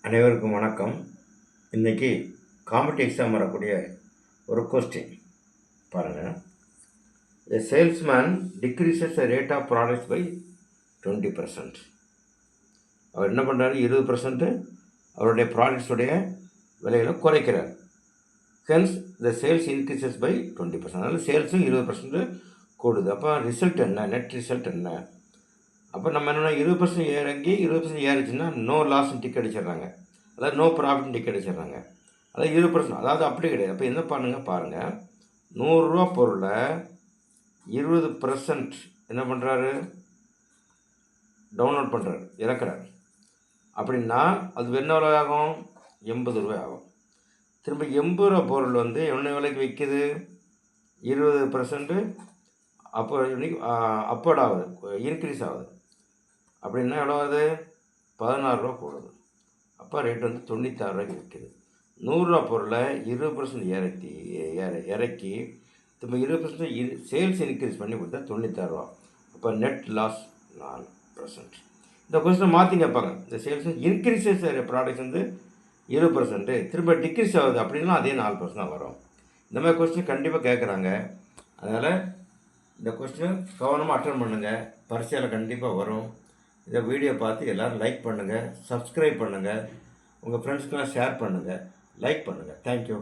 அனைவருக்கும் வணக்கம். இன்றைக்கி காம்படிட்டிவ் எக்ஸாம் வரக்கூடிய ஒரு கொஸ்டின் பாருங்கள். A salesman decreases the rate of products by 20%. அவர் என்ன பண்ணுறாரு? 20% அவருடைய ப்ராடக்ட்ஸுடைய விலைகளை குறைக்கிறார். Hence the sales increases by 20%. அதனால் சேல்ஸும் 20% கூடுது. அப்போ ரிசல்ட் என்ன? நெட் ரிசல்ட் என்ன? அப்போ நம்ம என்னென்னா 20% இறங்கி 20% ஏறிச்சுன்னா நோ லாஸ்ன்னு டிக் அடிச்சிடுறாங்க, அதாவது நோ ப்ராஃபிட்னு டிக் அடிச்சிடுறாங்க. அதாவது 20%, அதாவது அப்படி கிடையாது. அப்போ என்ன பாருங்கள், 100 பொருளை 20% என்ன பண்ணுறாரு? டவுன்லோட் பண்ணுறாரு, இறக்குறாரு. அப்படின்னா அது என்ன விலை ஆகும்? 80 ரூபாய் ஆகும். திரும்ப 80 பொருள் என்ன விலைக்கு விற்கிது? 20% அப்போர்ட் ஆகுது, இன்க்ரீஸ் ஆகுது. அப்படின்னா எவ்வளோ ஆகுது? 16 ரூபா போடுது. அப்போ ரேட் 96 ரூபாய்க்கு விற்கிது. 100 பொருளை 20% இறக்கி திரும்ப 20% சேல்ஸ் இன்க்ரீஸ் பண்ணி கொடுத்தா 96 ரூபா. அப்போ நெட் லாஸ் 4%. இந்த கொஸ்டின் மாற்றி கேட்பாங்க. இந்த சேல்ஸ் இன்க்ரீஸஸ் ப்ராடக்ட்ஸ் 20%, திரும்ப டிக்ரீஸ் ஆகுது அப்படின்னா அதே 4% தான் வரும். இந்த மாதிரி கொஸ்டின் கண்டிப்பாக கேட்குறாங்க. அதனால் இந்த கொஸ்டினை கவனமாக அட்டன் பண்ணுங்கள், பரீட்சையில் கண்டிப்பாக வரும். இந்த வீடியோ பார்த்து எல்லோரும் லைக் பண்ணுங்கள், சப்ஸ்கிரைப் பண்ணுங்கள், உங்கள் ஃப்ரெண்ட்ஸ்க்கெலாம் ஷேர் பண்ணுங்கள், லைக் பண்ணுங்கள். தேங்க்யூ.